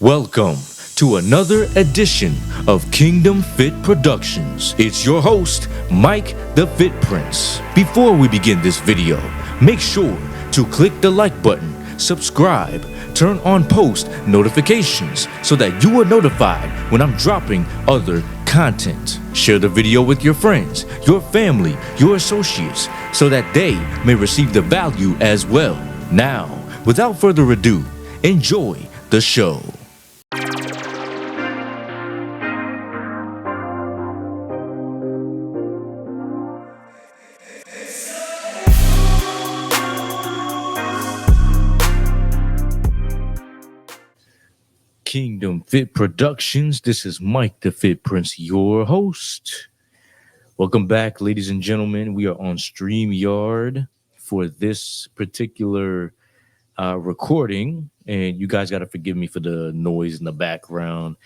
Welcome to another edition of Kingdom Fit Productions. It's your host, Mike the Fit Prince. Before we begin this video, make sure to click the like button, subscribe, turn on post notifications so that you are notified when I'm dropping other content. Share the video with your friends, your family, your associates, so that they may receive the value as well. Now, without further ado, enjoy the show. Kingdom Fit Productions. This is Mike the Fit Prince, your host. Welcome back, ladies and gentlemen. We are on StreamYard for this particular recording, and you guys got to forgive me for the noise in the background.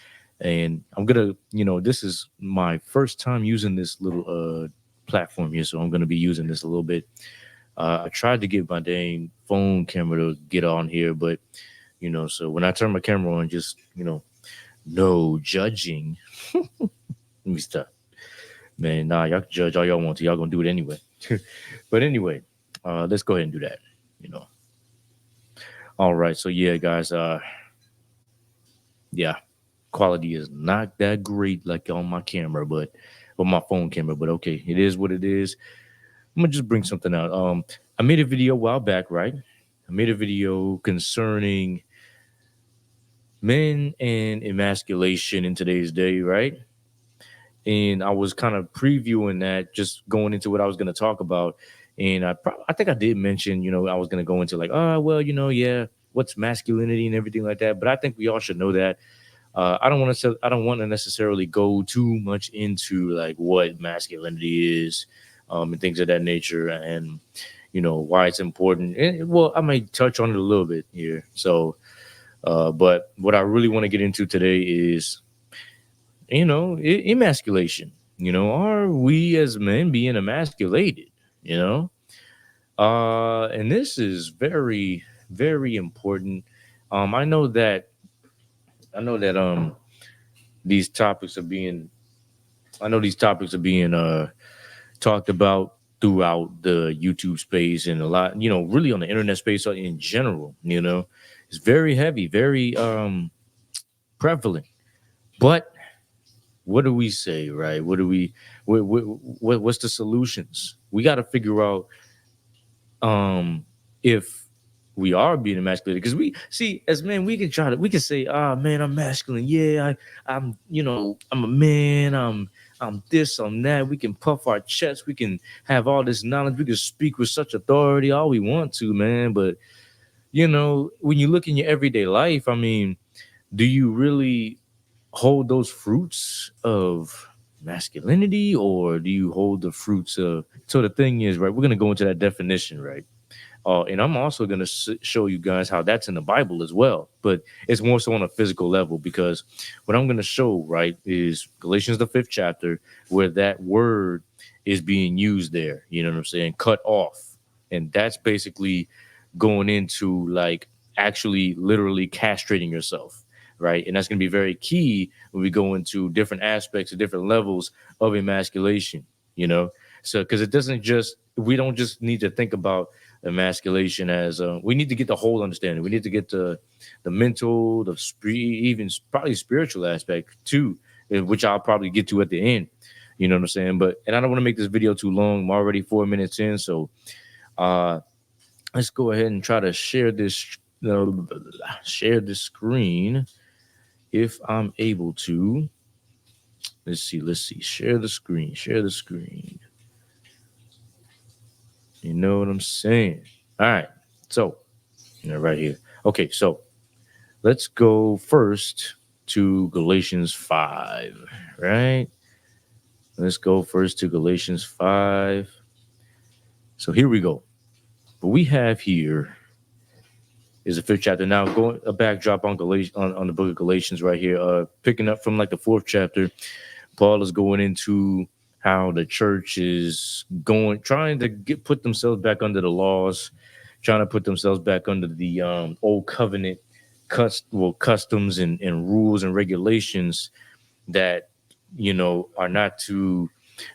And I'm gonna, this is my first time using this little platform here, so I'm gonna be using this a little bit. I tried to get my dang phone camera to get on here, but so when I turn my camera on, just, no judging. Let me stop. Man, nah, y'all can judge all y'all want to. Y'all gonna do it anyway. But anyway, let's go ahead and do that, All right, so yeah, guys, yeah, quality is not that great like on my camera, but on my phone camera, but okay, it is what it is. I'm gonna just bring something out. I made a video a while back, right? I made a video concerning men and emasculation in today's day, right? And I was kind of previewing that, just going into what I was going to talk about. And I think I did mention, I was going to go into like, yeah, what's masculinity and everything like that. But I think we all should know that. I don't want to necessarily go too much into like what masculinity is, and things of that nature, and why it's important. And, well, I might touch on it a little bit here. So. But what I really want to get into today is, emasculation. Are we as men being emasculated? And this is very, very important. I know that these topics are being, talked about throughout the YouTube space and a lot, really on the internet space in general. It's very heavy, very prevalent. But what do we say, right? What's the solutions? We got to figure out if we are being emasculated, because we see as men, we can say, man, I'm masculine. Yeah, I'm a man. I'm this, I'm that. We can puff our chests. We can have all this knowledge. We can speak with such authority all we want to, man. But when you look in your everyday life, I mean, do you really hold those fruits of masculinity, or do you hold the fruits of? So the thing is, right, we're going to go into that definition, right? And I'm also going to show you guys how that's in the Bible as well, but it's more so on a physical level, because what I'm going to show, right, is Galatians, the 5th chapter, where that word is being used there. You know what I'm saying? Cut off. And that's basically going into like actually literally castrating yourself, right? And that's going to be very key when we go into different aspects of different levels of emasculation, so because we don't just need to think about emasculation as we need to get the whole understanding. We need to get the mental, even probably spiritual aspect too, which I'll probably get to at the end. You know what I'm saying? And I don't want to make this video too long. I'm already 4 minutes in, so let's go ahead and try to share this screen if I'm able to. Let's see. Share the screen. You know what I'm saying? All right. So, right here. Okay, so let's go first to Galatians 5, right? Let's go first to Galatians 5. So here we go. What we have here is the 5th chapter. Now, going a backdrop on on the book of Galatians right here, picking up from like the 4th chapter, Paul is going into how the church is trying to put themselves back under the laws, trying to put themselves back under the old covenant customs and rules and regulations that are not to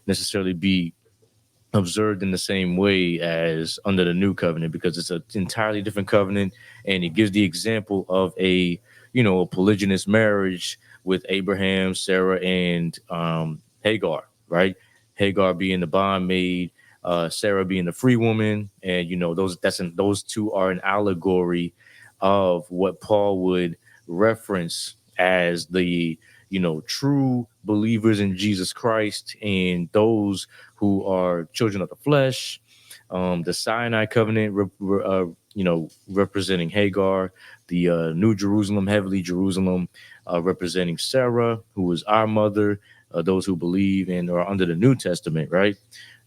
necessarily be observed in the same way as under the new covenant, because it's an entirely different covenant, and it gives the example of a polygynous marriage with Abraham, Sarah, and Hagar, right? Hagar being the bondmaid, Sarah being the free woman, and those two are an allegory of what Paul would reference as the true believers in Jesus Christ, and those who are children of the flesh. The Sinai covenant, representing Hagar, the New Jerusalem, heavenly Jerusalem, representing Sarah, who was our mother. Those who believe and are under the New Testament, right?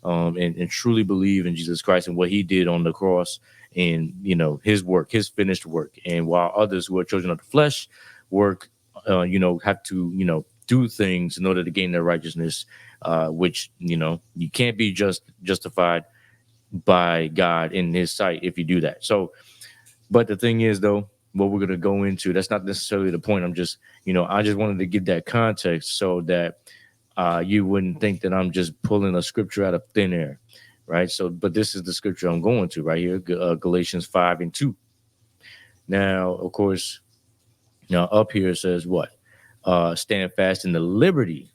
And truly believe in Jesus Christ and what he did on the cross, and his work, his finished work. And while others who are children of the flesh work, have to do things in order to gain their righteousness, which you can't be justified by God in his sight if you do that. So, but the thing is, though, what we're going to go into, that's not necessarily the point. I'm just, I just wanted to give that context so that you wouldn't think that I'm just pulling a scripture out of thin air, right? So, but this is the scripture I'm going to right here, Galatians 5:2. Now, of course, up here it says what? Stand fast in the liberty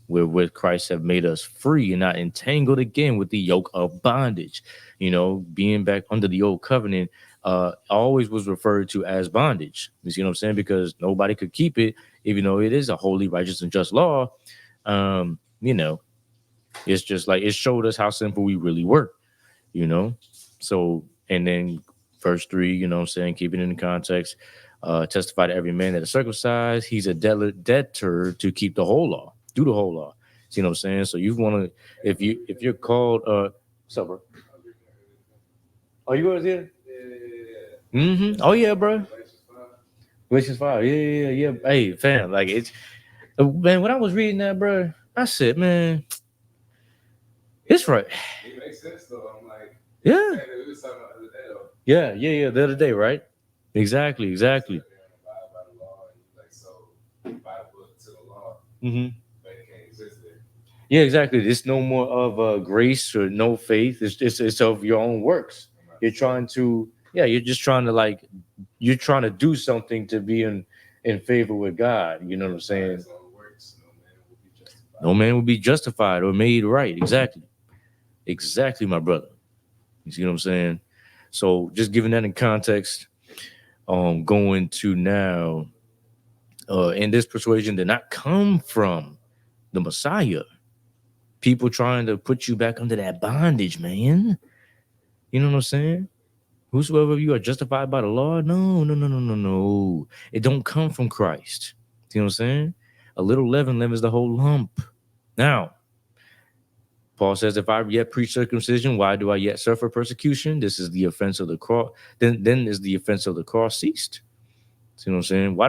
wherewith Christ have made us free, and not entangled again with the yoke of bondage. Being back under the old covenant always was referred to as bondage. You see what I'm saying? Because nobody could keep it, even though it is a holy, righteous, and just law. It's just like it showed us how simple we really were. So, and then verse 3, what I'm saying, keeping it in context, testify to every man that is circumcised, he's a debtor to keep the whole law, do the whole law. See what I'm saying? So you want to, if you're called, what's up, bro? Oh, you guys here? Yeah. Mm-hmm. Oh yeah, bro. Galatians 5. Yeah. Hey, fam, like it's, man, when I was reading that, bro, I said, man, it's right. It makes sense though. I'm like, yeah. It was talking about the other day though. Yeah. The other day, right? Exactly. Mm-hmm. Yeah, exactly. It's no more of grace or no faith. It's of your own works. You're trying to, you're just trying to you're trying to do something to be in favor with God. You know what I'm saying? No man will be justified or made right. Exactly, my brother. You see what I'm saying? So just giving that in context, going to now, in this persuasion did not come from the Messiah. People trying to put you back under that bondage, man. You know what I'm saying? Whosoever you are justified by the law, no. It don't come from Christ. You know what I'm saying? A little leaven leavens the whole lump. Now, Paul says, if I yet preach circumcision, why do I yet suffer persecution? This is the offense of the cross. Then is the offense of the cross ceased. See what I'm saying? Why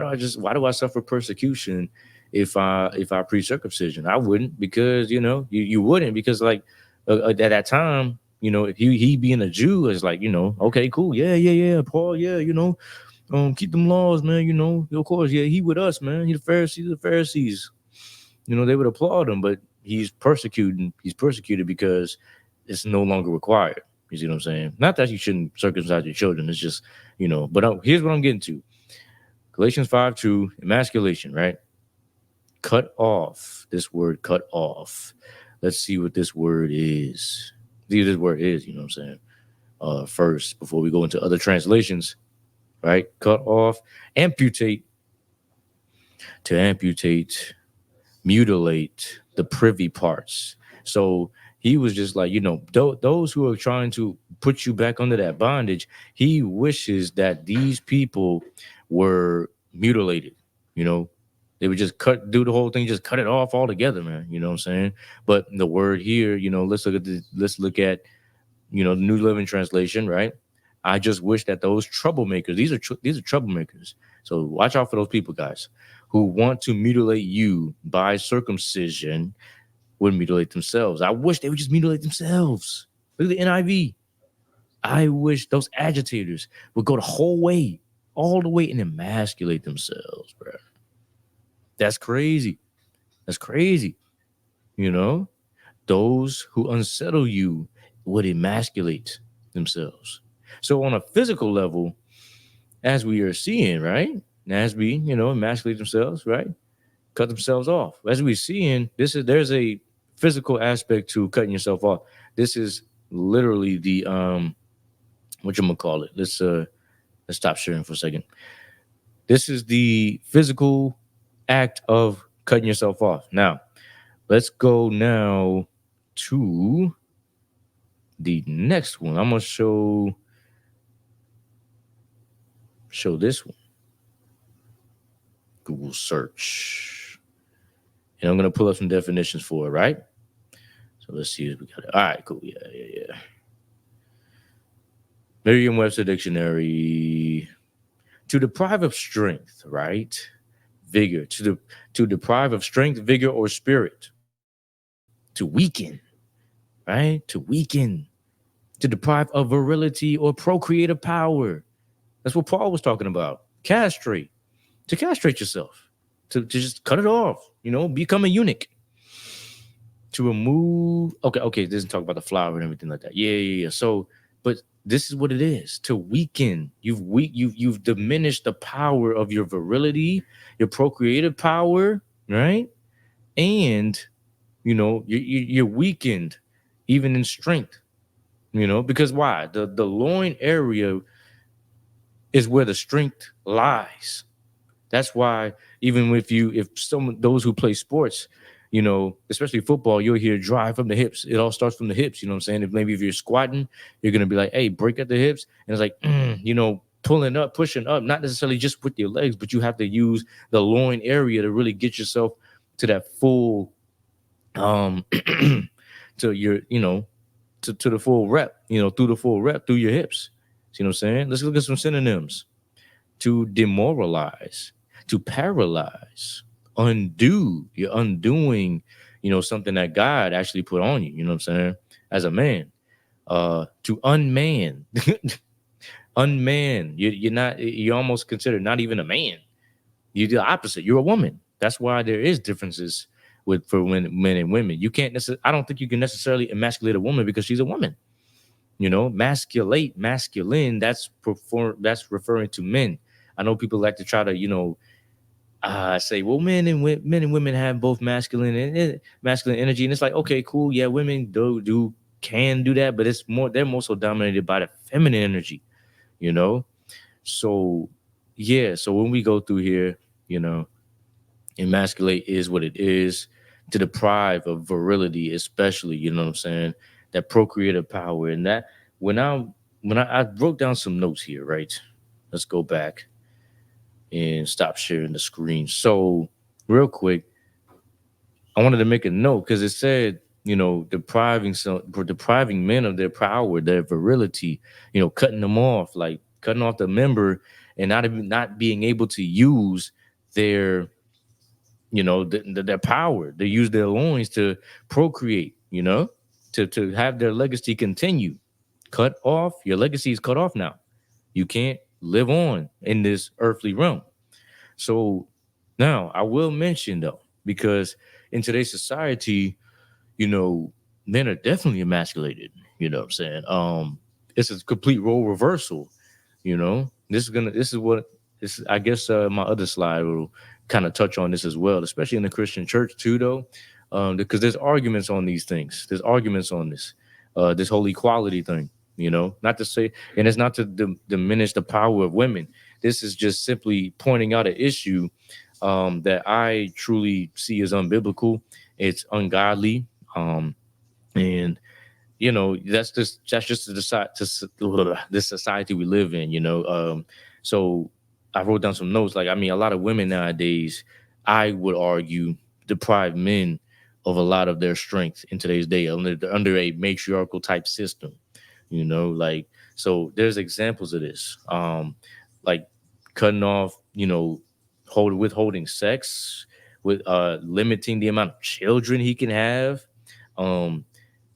do I suffer persecution if I preach circumcision? I wouldn't, because you wouldn't, because at that time, if he being a Jew is like, okay, cool, yeah, Paul, keep them laws, man, of course, yeah, he with us, man, he the Pharisees, they would applaud him, but he's persecuted because it's no longer required. You see what I'm saying? Not that you shouldn't circumcise your children, it's just, but here's what I'm getting to. Galatians 5:2, emasculation, right? Cut off. This word, cut off. Let's see what this word is. See what this word is, you know what I'm saying? First, before we go into other translations, right? Cut off, amputate. To amputate, mutilate the privy parts. So he was just like, those who are trying to put you back under that bondage, he wishes that these people were mutilated. They would just do the whole thing, just cut it off altogether, man. You know what I'm saying? But the word here, let's look at the New Living Translation, right? I just wish that those troublemakers, these are troublemakers. So watch out for those people, guys, who want to mutilate you by circumcision, would mutilate themselves. I wish they would just mutilate themselves. Look at the NIV. I wish those agitators would go the whole way. all the way and emasculate themselves, bro. That's crazy. That's crazy. You know, those who unsettle you would emasculate themselves. So on a physical level, as we are seeing, right? As we, emasculate themselves, right? Cut themselves off. As we're seeing, there's a physical aspect to cutting yourself off. This is literally the what you gonna call it. Let's stop sharing for a second. This is the physical act of cutting yourself off. Now, let's go now to the next one. I'm gonna show this one. Google search. And I'm gonna pull up some definitions for it, right? So let's see if we got it. All right, cool. Yeah. Merriam-Webster dictionary. To deprive of strength, right? Vigor. To deprive of strength, vigor, or spirit. To weaken, right? To weaken. To deprive of virility or procreative power. That's what Paul was talking about. Castrate. To castrate yourself. To just cut it off. Become a eunuch. To remove. Okay. It doesn't talk about the flower and everything like that. Yeah. So, but this is what it is. To weaken. You've diminished the power of your virility, your procreative power, right? And you're weakened even in strength. Because why? The loin area is where the strength lies. That's why even if those who play sports, especially football, you'll hear drive from the hips. It all starts from the hips. You know what I'm saying? If you're squatting, you're gonna be like, hey, break at the hips, and it's like, pulling up, pushing up, not necessarily just with your legs, but you have to use the loin area to really get yourself to that full, to your, to the full rep, through the full rep through your hips. See what I'm saying? Let's look at some synonyms. To demoralize, to paralyze, undo. You're undoing, something that God actually put on you. You know what I'm saying? As a man, to unman, unman. You're not. You're almost considered not even a man. You're the opposite. You're a woman. That's why there is differences for men and women. You can't necessarily. I don't think you can necessarily emasculate a woman because she's a woman. Masculate, masculine. That's referring to men. I know people like to try to, say, well, men and women have both masculine energy, and it's like, okay, cool, yeah, women can do that, but they're more so dominated by the feminine energy, you know. So yeah, so when we go through here, emasculate is what it is. To deprive of virility, especially, you know what I'm saying, that procreative power, and that when I wrote down some notes here, right? Let's go back and stop sharing the screen. So, real quick, I wanted to make a note because it said, depriving men of their power, their virility, cutting them off, like cutting off the member and not being able to use their, their power. They use their loins to procreate, to have their legacy continue. Cut off, your legacy is cut off now. You can't live on in this earthly realm. So now I will mention though, because in today's society, men are definitely emasculated. You know what I'm saying? It's a complete role reversal. This is what this. I guess my other slide will kind of touch on this as well, especially in the Christian church too, though, because there's arguments on these things. There's arguments on this whole equality thing. Not to say, and it's not to diminish the power of women. This is just simply pointing out an issue that I truly see as unbiblical. It's ungodly, and that's just the society we live in. So I wrote down some notes. Like, I mean, a lot of women nowadays, I would argue, deprive men of a lot of their strength in today's day under a matriarchal type system. Like, so there's examples of this, like cutting off, withholding sex, with limiting the amount of children he can have,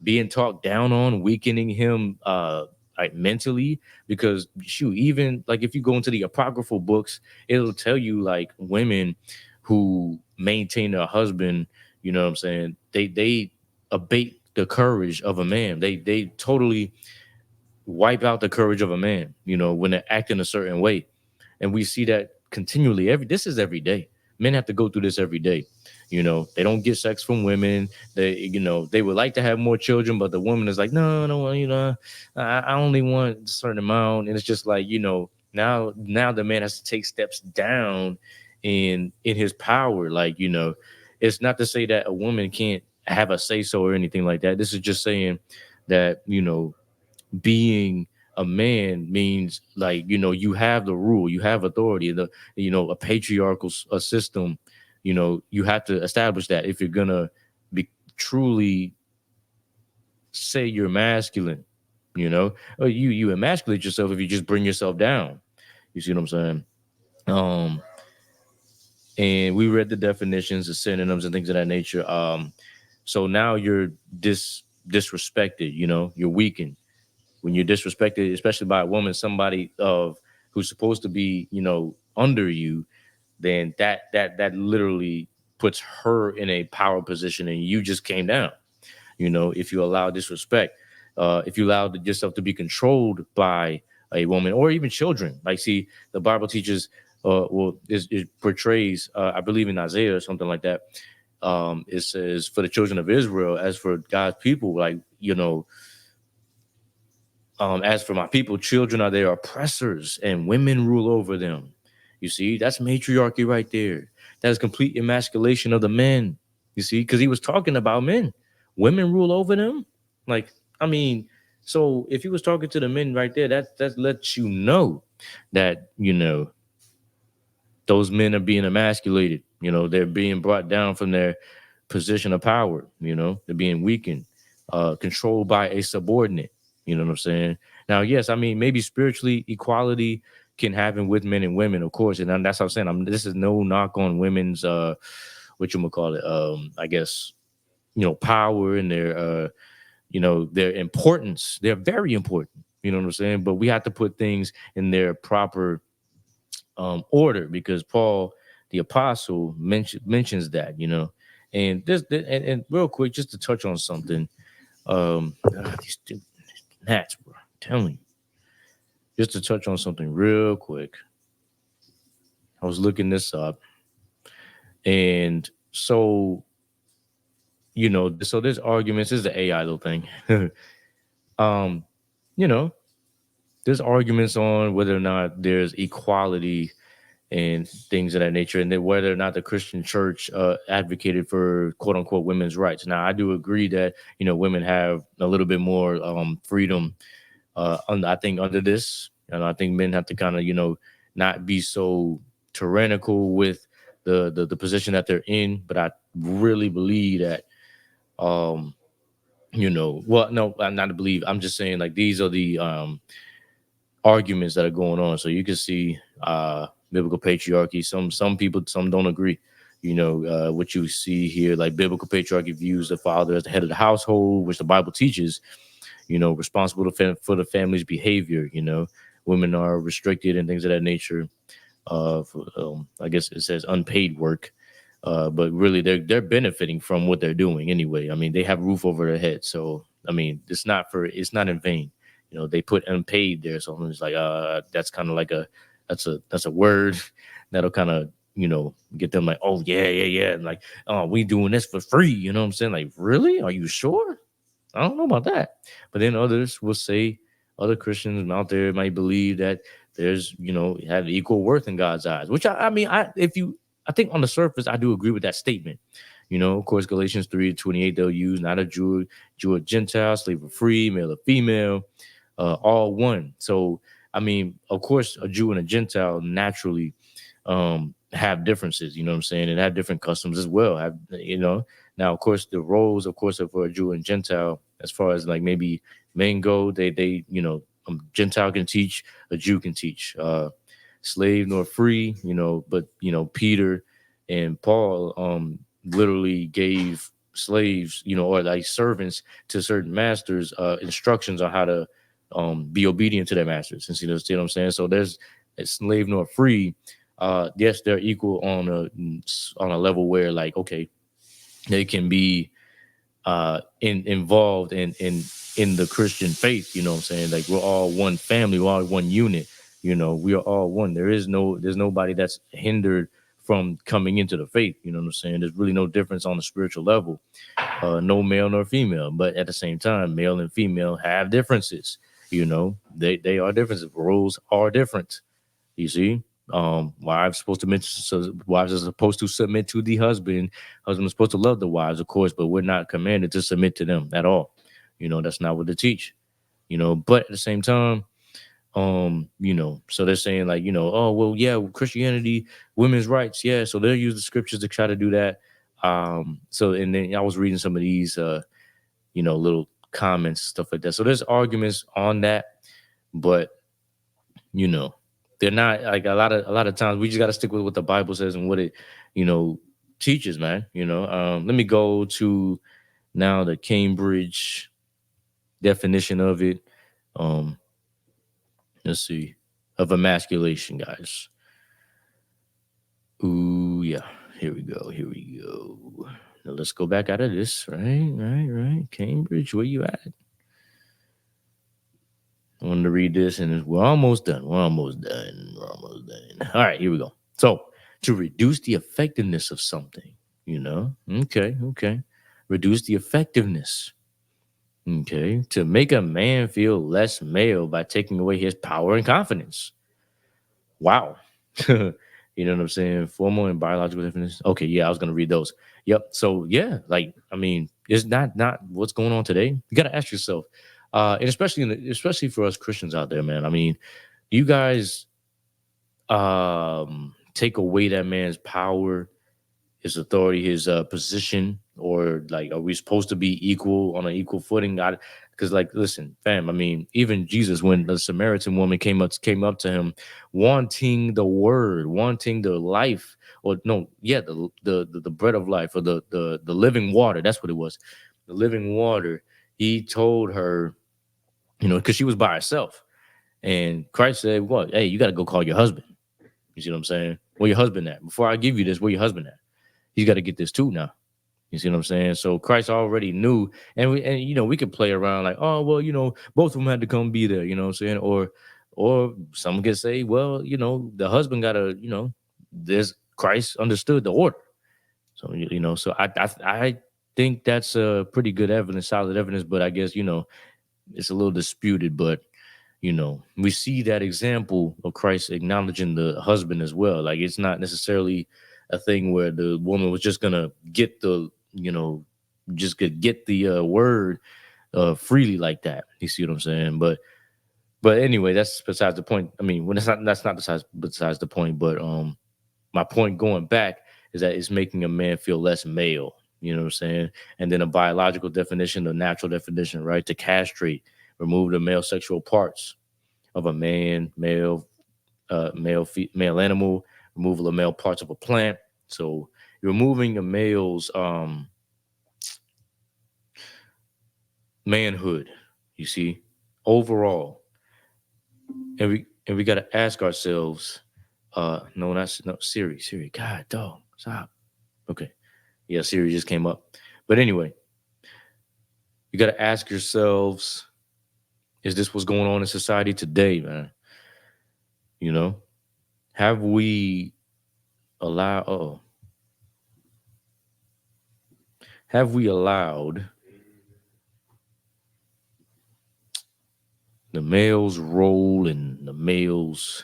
being talked down on, weakening him, like mentally, because shoot, even like if you go into the apocryphal books, it'll tell you like women who maintain their husband, you know what I'm saying, they abate the courage of a man. They totally wipe out the courage of a man, you know, when they're acting a certain way. And we see that continually. This is every day. Men have to go through this every day. You know, they don't get sex from women. They, you know, they would like to have more children, but the woman is like, no, no, you know, I only want a certain amount. And it's just like, you know, now the man has to take steps down in his power. Like, you know, it's not to say that a woman can't have a say so or anything like that. This is just saying that, you know, being a man means like, you know, you have the rule, you have authority, the, you know, a patriarchal system, you know, you have to establish that if you're gonna be truly say you're masculine, you know, or you emasculate yourself if you just bring yourself down. You see what I'm saying? um and we read the definitions, the synonyms and things of that nature. So now you're disrespected, you know, you're weakened when you're disrespected, especially by a woman, somebody of who's supposed to be, you know, under you, then that literally puts her in a power position, and you just came down. You know, if you allow disrespect, if you allow yourself to be controlled by a woman or even children. Like, see, the Bible teaches, it portrays, I believe in Isaiah or something like that. It says, for the children of Israel, as for God's people, like, you know, as for my people, children are their oppressors and women rule over them. You see, that's matriarchy right there. That is complete emasculation of the men. You see, because he was talking about men. Women rule over them. Like, I mean, so if he was talking to the men right there, that lets you know that, you know, those men are being emasculated. You know, they're being brought down from their position of power. You know, they're being weakened, controlled by a subordinate. You know what I'm saying? Now, yes, I mean, maybe spiritually equality can happen with men and women, of course, and that's what I'm saying. This is no knock on women's, what you gonna call it? I guess, you know, power and their, you know, their importance. They're very important. You know what I'm saying? But we have to put things in their proper order, because Paul, the apostle, mentions that, you know. And and real quick, just to touch on something, these stupid gnats, bro. I'm telling you, just to touch on something real quick. I was looking this up, and so, you know, so there's arguments. This is the AI little thing. um, you know, there's arguments on whether or not there's equality and things of that nature, and then whether or not the Christian church advocated for quote unquote women's rights. Now, I do agree that, you know, women have a little bit more freedom. I think under this, and I think men have to kind of, you know, not be so tyrannical with the position that they're in. But I really believe that, um, you know, well, no, I'm not to believe. I'm just saying, like, these are the arguments that are going on. So you can see biblical patriarchy. Some people, some don't agree. You know, what you see here, like biblical patriarchy views the father as the head of the household, which the Bible teaches, you know, responsible for the family's behavior. You know, women are restricted and things of that nature. I guess it says unpaid work. But really, they're benefiting from what they're doing anyway. I mean, they have roof over their head, so I mean, it's not in vain. You know, they put unpaid there, so it's like that's kind of like that's a word that'll kind of, you know, get them like, oh yeah, yeah, yeah, and like, oh, we doing this for free. You know what I'm saying? Like, really? Are you sure? I don't know about that. But then others will say, other Christians out there might believe that there's, you know, have equal worth in God's eyes, which I mean, I think on the surface, I do agree with that statement. You know, of course, Galatians 3:28, they'll use not a Jew or Gentile, slave or free, male or female, all one. So, I mean, of course, a Jew and a Gentile naturally have differences, you know what I'm saying, and have different customs as well. Have, you know, now of course the roles, of course, are for a Jew and Gentile, as far as like maybe men go, they you know, Gentile can teach, a Jew can teach, slave nor free, you know, but you know, Peter and Paul literally gave slaves, you know, or like servants to certain masters instructions on how to be obedient to their masters. And see what I'm saying? So there's a slave nor free. Yes, they're equal on a level where, like, okay, they can be involved in the Christian faith. You know what I'm saying? Like, we're all one family, we're all one unit. You know, we are all one. There's nobody that's hindered from coming into the faith. You know what I'm saying? There's really no difference on the spiritual level. No male nor female, but at the same time, male and female have differences. You know, they are differences. Roles are different. You see, wives are supposed to submit to the husband. Husband is supposed to love the wives, of course, but we're not commanded to submit to them at all. You know, that's not what they teach. You know, but at the same time, you know, so they're saying, like, you know, oh well, yeah, Christianity, women's rights, yeah. So they'll use the scriptures to try to do that. So and then I was reading some of these, you know, little comments, stuff like that. So there's arguments on that, but you know, they're not like a lot of times we just got to stick with what the Bible says and what it, you know, teaches, man. You know, let me go to now the Cambridge definition of it. Let's see, of emasculation, guys. Ooh, yeah. Here we go. Here we go. Now let's go back out of this. Right. Cambridge, where you at? I wanted to read this, and we're almost done. All right, here we go. So, to reduce the effectiveness of something, you know, okay. Reduce the effectiveness. Okay. To make a man feel less male by taking away his power and confidence. Wow. You know what I'm saying? Formal and biological definitions. Okay, yeah, I was gonna read those. Yep. So yeah, like, I mean, it's not what's going on today. You gotta ask yourself, and especially for us Christians out there, man. I mean, you guys take away that man's power, his authority, his position, or like, are we supposed to be equal on an equal footing? Because, like, listen, fam. I mean, even Jesus, when the Samaritan woman came up to him, wanting the word, wanting the life, or no, yeah, the bread of life, or the living water. That's what it was, the living water. He told her, you know, because she was by herself, and Christ said, "What? Hey, you got to go call your husband." You see what I'm saying? Where your husband at? Before I give you this, where your husband at? He's got to get this too now. You see what I'm saying? So Christ already knew, and you know, we could play around like, oh well, you know, both of them had to come be there. You know what I'm saying? Or some could say, well, you know, the husband got to, you know, this Christ understood the order. So you know, so I think that's a pretty good evidence, solid evidence. But I guess, you know, it's a little disputed. But you know, we see that example of Christ acknowledging the husband as well. Like, it's not necessarily a thing where the woman was just gonna get the, you know, just could get the word freely like that. You see what I'm saying? But anyway, that's besides the point. I mean, when that's not besides the point. But my point going back is that it's making a man feel less male. You know what I'm saying? And then a biological definition, the natural definition, right? To castrate, remove the male sexual parts of a man, male animal, removal of male parts of a plant. So you're removing a male's manhood, you see, overall. And we got to ask ourselves, no, Siri, God, dog, stop. Okay. Yeah, Siri just came up. But anyway, you got to ask yourselves, is this what's going on in society today, man? You know, have we allowed the male's role and the male's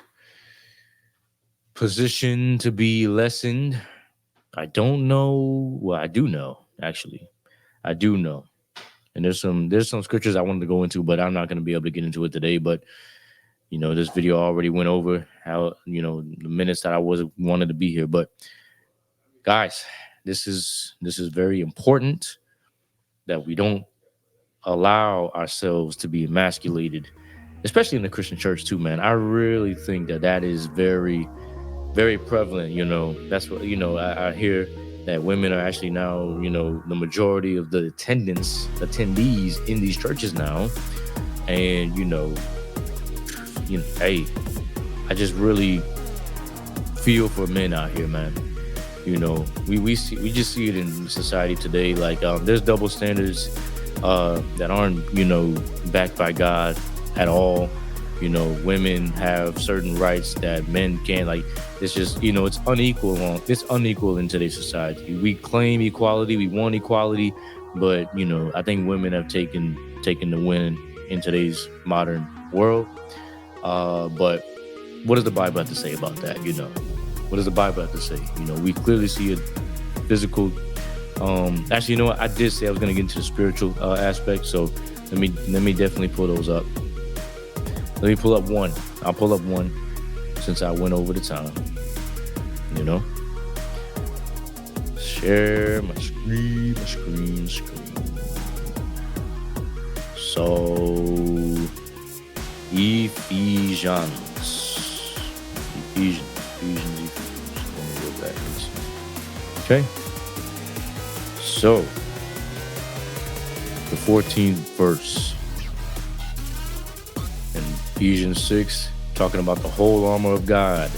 position to be lessened? I don't know. Well, I do know, actually. I do know. And there's some scriptures I wanted to go into, but I'm not going to be able to get into it today. But, you know, this video already went over how, you know, the minutes that I wanted to be here. But guys, this is very important that we don't allow ourselves to be emasculated, especially in the Christian church too, man. I really think that is very, very prevalent. You know, that's what, you know, I hear that women are actually now, you know, the majority of the attendees in these churches now And hey, I just really feel for men out here, man. We just see it in society today. Like, there's double standards that aren't backed by God at all. Women have certain rights that men can't. Like, it's just it's unequal. It's unequal in today's society. We claim equality, we want equality, but I think women have taken the win in today's modern world. But what does the Bible have to say about that? What does the Bible have to say? We clearly see a physical. Actually, what? I did say I was going to get into the spiritual aspect. So let me definitely pull those up. Let me pull up one. I'll pull up one since I went over the time. Share my screen. So Ephesians. Let me go backwards. Okay. So the 14th verse in Ephesians 6, talking about the whole armor of God.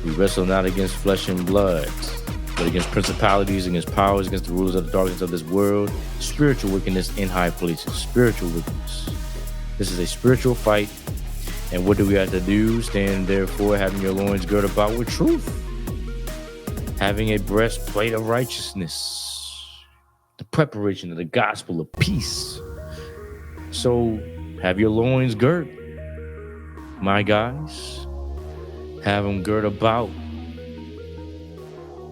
We wrestle not against flesh and blood, but against principalities, against powers, against the rulers of the darkness of this world, spiritual wickedness in high places. Spiritual wickedness. This is a spiritual fight. And what do we have to do? Stand therefore, having your loins girded about with truth, having a breastplate of righteousness, the preparation of the gospel of peace. So have your loins girt, my guys. Have them girt about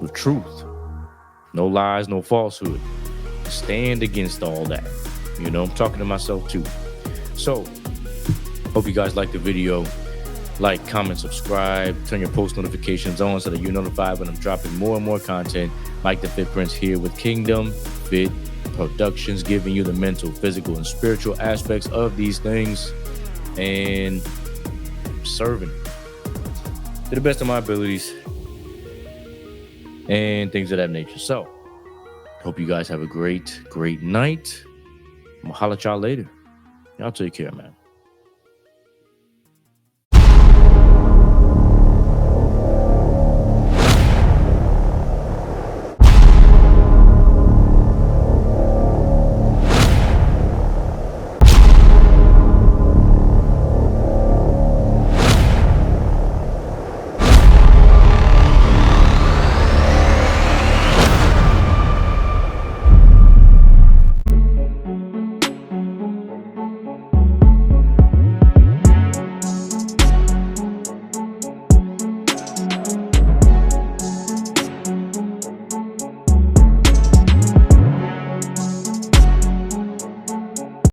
with truth. No lies, no falsehood. Stand against all that. I'm talking to myself too. So, hope you guys like the video. Like, comment, subscribe, turn your post notifications on so that you're notified when I'm dropping more and more content. Like the Footprints here with Kingdom Fit Productions, giving you the mental, physical, and spiritual aspects of these things and serving to the best of my abilities and things of that nature. So, hope you guys have a great night. I'm gonna holler at y'all later. Y'all take care, man.